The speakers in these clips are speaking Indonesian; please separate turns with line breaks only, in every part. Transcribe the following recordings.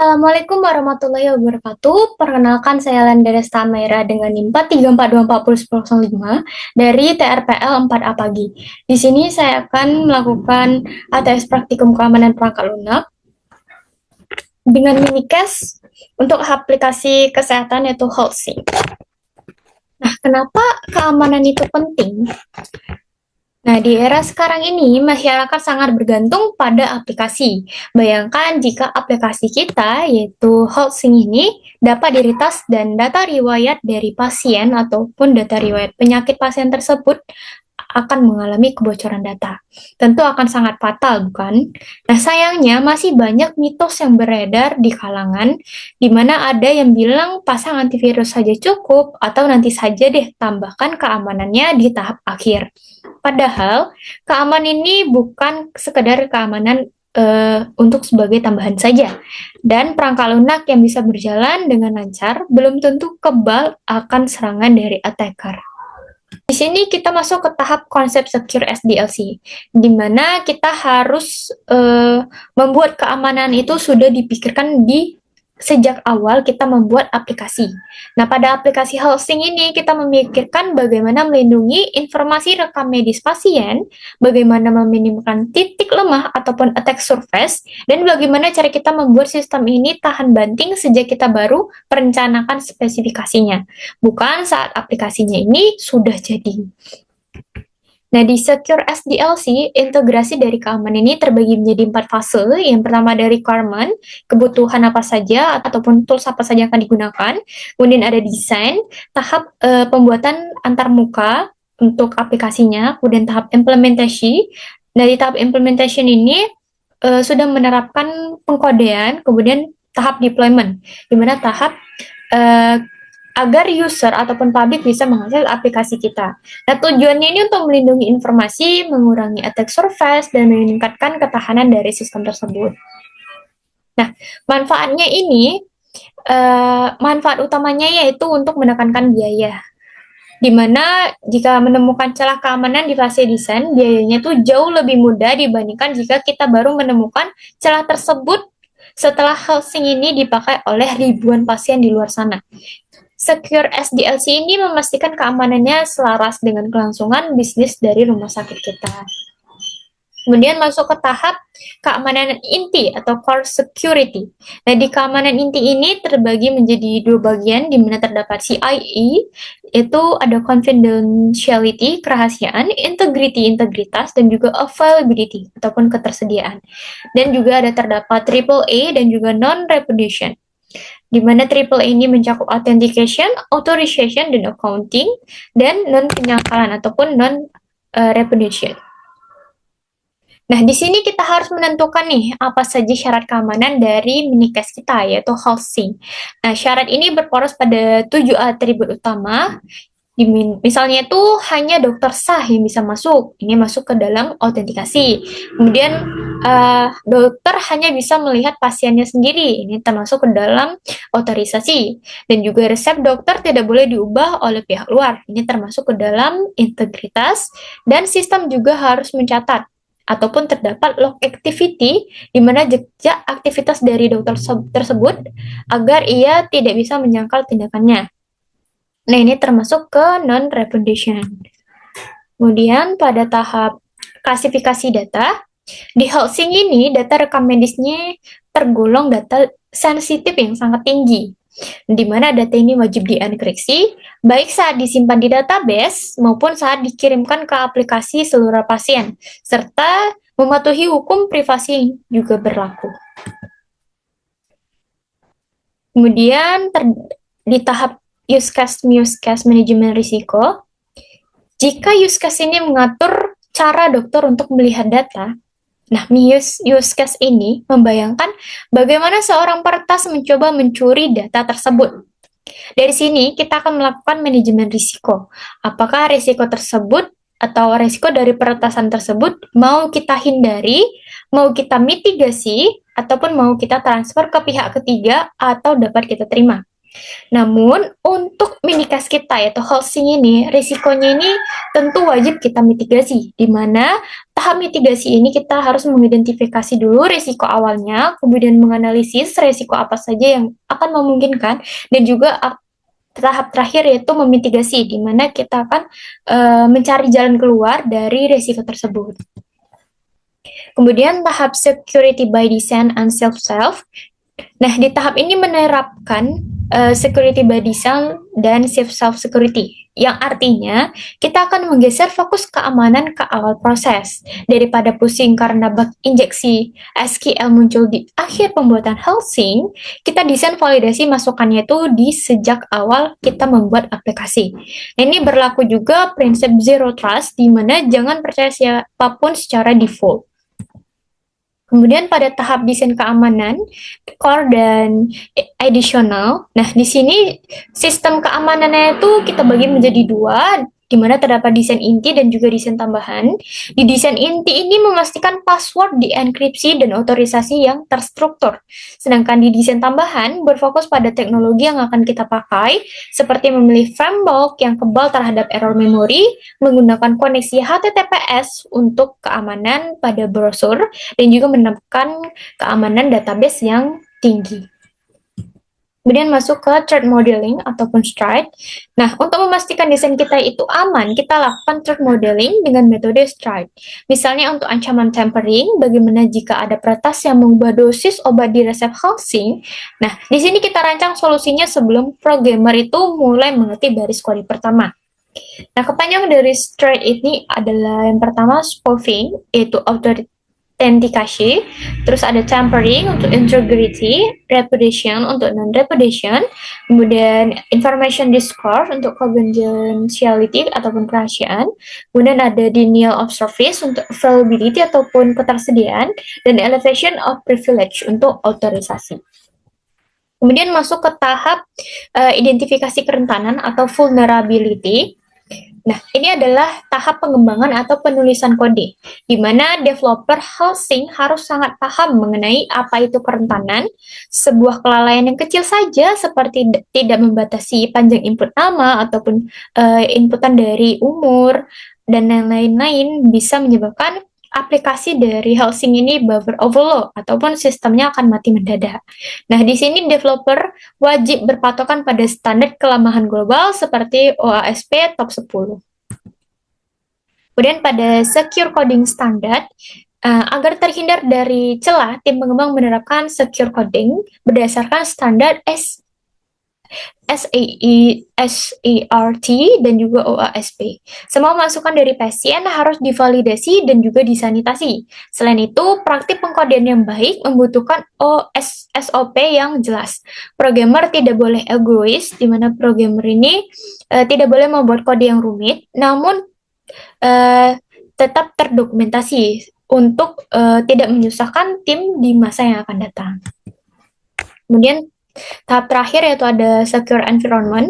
Assalamualaikum warahmatullahi wabarakatuh. Perkenalkan saya Landara Stamera dengan NIM 4342401005 dari TRPL 4A Pagi. Di sini saya akan melakukan ATS Praktikum Keamanan Perangkat Lunak dengan minicase untuk aplikasi kesehatan yaitu HealthSync. Nah, kenapa keamanan itu penting? Nah, di era sekarang ini, masyarakat sangat bergantung pada aplikasi. Bayangkan jika aplikasi kita, yaitu HealthSync ini, dapat diretas dan data riwayat dari pasien ataupun data riwayat penyakit pasien tersebut akan mengalami kebocoran data. Tentu akan sangat fatal, bukan? Nah, sayangnya masih banyak mitos yang beredar di kalangan, di mana ada yang bilang pasang antivirus saja cukup, atau nanti saja deh tambahkan keamanannya di tahap akhir. Padahal, keamanan ini bukan sekedar keamanan untuk sebagai tambahan saja. Dan perangkat lunak yang bisa berjalan dengan lancar belum tentu kebal akan serangan dari attacker. Di sini kita masuk ke tahap konsep secure SDLC, di mana kita harus membuat keamanan itu sudah dipikirkan di sejak awal kita membuat aplikasi. Nah, pada aplikasi HealthSync ini kita memikirkan bagaimana melindungi informasi rekam medis pasien, bagaimana meminimkan titik lemah ataupun attack surface, dan bagaimana cara kita membuat sistem ini tahan banting sejak kita baru perencanakan spesifikasinya, bukan saat aplikasinya ini sudah jadi. Nah, di Secure SDLC, integrasi dari keamanan ini terbagi menjadi 4 fase. Yang pertama dari requirement, kebutuhan apa saja, ataupun tools apa saja yang akan digunakan. Kemudian ada desain, tahap pembuatan antarmuka untuk aplikasinya. Kemudian tahap implementasi. Dari tahap implementation ini, sudah menerapkan pengkodean, kemudian tahap deployment, di mana tahap agar user ataupun publik bisa mengakses aplikasi kita. Nah, tujuannya ini untuk melindungi informasi, mengurangi attack surface, dan meningkatkan ketahanan dari sistem tersebut. Nah, manfaatnya ini, manfaat utamanya yaitu untuk menekankan biaya. Di mana jika menemukan celah keamanan di fase desain, biayanya itu jauh lebih mudah dibandingkan jika kita baru menemukan celah tersebut setelah HealthSync ini dipakai oleh ribuan pasien di luar sana. Secure SDLC ini memastikan keamanannya selaras dengan kelangsungan bisnis dari rumah sakit kita. Kemudian masuk ke tahap keamanan inti atau core security. Nah, di keamanan inti ini terbagi menjadi 2 bagian, di mana terdapat CIE, itu ada confidentiality, kerahasiaan, integrity, integritas, dan juga availability, ataupun ketersediaan. Dan juga ada terdapat AAA dan juga non-repudiation, di mana triple ini mencakup authentication, authorization, dan accounting, dan non-penyangkalan ataupun non-repudiation. Nah, di sini kita harus menentukan nih apa saja syarat keamanan dari minicase kita, yaitu HealthSync. Nah, syarat ini berporos pada 7 atribut utama. Misalnya itu hanya dokter sah yang bisa masuk, ini masuk ke dalam autentikasi. Kemudian dokter hanya bisa melihat pasiennya sendiri, ini termasuk ke dalam otorisasi. Dan juga resep dokter tidak boleh diubah oleh pihak luar, ini termasuk ke dalam integritas. Dan sistem juga harus mencatat ataupun terdapat log activity, di mana jejak aktivitas dari dokter tersebut agar ia tidak bisa menyangkal tindakannya. Nah, ini termasuk ke non-repudiation. Kemudian pada tahap klasifikasi data, di HealthSync ini data rekam medisnya tergolong data sensitif yang sangat tinggi, di mana data ini wajib dienkripsi, baik saat disimpan di database maupun saat dikirimkan ke aplikasi seluruh pasien, serta mematuhi hukum privasi yang juga berlaku. Kemudian di tahap use case manajemen risiko, jika use case ini mengatur cara dokter untuk melihat data, nah use case ini membayangkan bagaimana seorang peretas mencoba mencuri data tersebut. Dari sini kita akan melakukan manajemen risiko. Apakah risiko tersebut atau risiko dari peretasan tersebut mau kita hindari, mau kita mitigasi, ataupun mau kita transfer ke pihak ketiga atau dapat kita terima. Namun, untuk minikasi kita, yaitu housing ini, risikonya ini tentu wajib kita mitigasi, di mana tahap mitigasi ini kita harus mengidentifikasi dulu risiko awalnya, kemudian menganalisis risiko apa saja yang akan memungkinkan, dan juga tahap terakhir yaitu memitigasi, di mana kita akan mencari jalan keluar dari risiko tersebut. Kemudian tahap security by design and self-self. Nah, di tahap ini menerapkan security by design dan self security, yang artinya kita akan menggeser fokus keamanan ke awal proses. Daripada pusing karena bug injeksi SQL muncul di akhir pembuatan housing, kita desain validasi masukannya itu di sejak awal kita membuat aplikasi. Nah, ini berlaku juga prinsip zero trust, di mana jangan percaya siapapun secara default. Kemudian pada tahap desain keamanan, core dan additional. Nah, di sini sistem keamanannya itu kita bagi menjadi dua, di mana terdapat desain inti dan juga desain tambahan. Di desain inti ini memastikan password dienkripsi dan otorisasi yang terstruktur. Sedangkan di desain tambahan berfokus pada teknologi yang akan kita pakai, seperti memilih framework yang kebal terhadap error memory, menggunakan koneksi HTTPS untuk keamanan pada browser, dan juga menerapkan keamanan database yang tinggi. Kemudian masuk ke threat modeling ataupun STRIDE. Nah, untuk memastikan desain kita itu aman, kita lakukan threat modeling dengan metode STRIDE. Misalnya untuk ancaman tampering, bagaimana jika ada peretas yang mengubah dosis obat di resep housing. Nah, di sini kita rancang solusinya sebelum programmer itu mulai mengetik baris kode pertama. Nah, kepanjangan dari STRIDE ini adalah yang pertama spoofing, yaitu authentication, terus ada tampering untuk integrity, repudiation untuk non-repudiation, kemudian information discourse untuk confidentiality ataupun kerahasiaan, kemudian ada denial of service untuk availability ataupun ketersediaan, dan elevation of privilege untuk otorisasi. Kemudian masuk ke tahap identifikasi kerentanan atau vulnerability. Nah, ini adalah tahap pengembangan atau penulisan kode, di mana developer housing harus sangat paham mengenai apa itu kerentanan. Sebuah kelalaian yang kecil saja, seperti tidak membatasi panjang input nama ataupun inputan dari umur, dan lain-lain, bisa menyebabkan aplikasi dari housing ini buffer overload ataupun sistemnya akan mati mendadak. Nah, di sini developer wajib berpatokan pada standar kelemahan global seperti OASP top 10. Kemudian pada secure coding standard, agar terhindar dari celah, tim pengembang menerapkan secure coding berdasarkan standar SAERT dan juga OASP. Semua masukan dari pasien harus divalidasi dan juga disanitasi. Selain itu, praktik pengkodean yang baik membutuhkan SOP yang jelas. Programmer tidak boleh egois, di mana programmer ini tidak boleh membuat kode yang rumit, namun tetap terdokumentasi untuk tidak menyusahkan tim di masa yang akan datang. Kemudian tahap terakhir yaitu ada secure environment.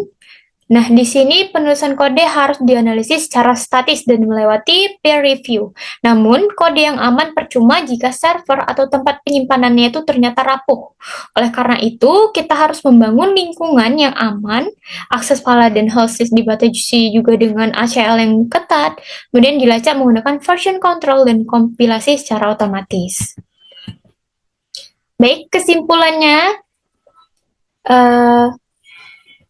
Nah, di sini penulisan kode harus dianalisis secara statis dan melewati peer review. Namun, kode yang aman percuma jika server atau tempat penyimpanannya itu ternyata rapuh. Oleh karena itu, kita harus membangun lingkungan yang aman, akses file dan host dibatasi juga dengan ACL yang ketat, kemudian dilacak menggunakan version control dan kompilasi secara otomatis. Baik, kesimpulannya,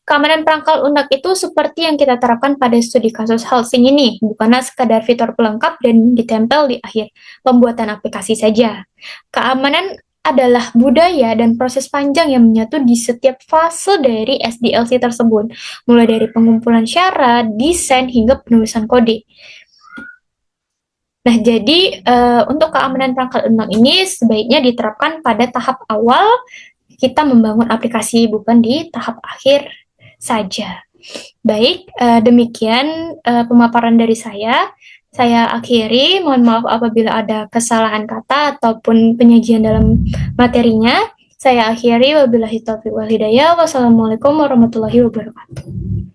keamanan perangkat lunak itu seperti yang kita terapkan pada studi kasus housing ini, bukanlah sekadar fitur pelengkap dan ditempel di akhir pembuatan aplikasi saja. Keamanan adalah budaya dan proses panjang yang menyatu di setiap fase dari SDLC tersebut, mulai dari pengumpulan syarat, desain, hingga penulisan kode. Nah, jadi untuk keamanan perangkat lunak ini sebaiknya diterapkan pada tahap awal kita membangun aplikasi, bukan di tahap akhir saja. Baik, demikian pemaparan dari saya. Saya akhiri, mohon maaf apabila ada kesalahan kata ataupun penyajian dalam materinya. Saya akhiri, wabillahi taufiq wal hidayah. Wassalamualaikum warahmatullahi wabarakatuh.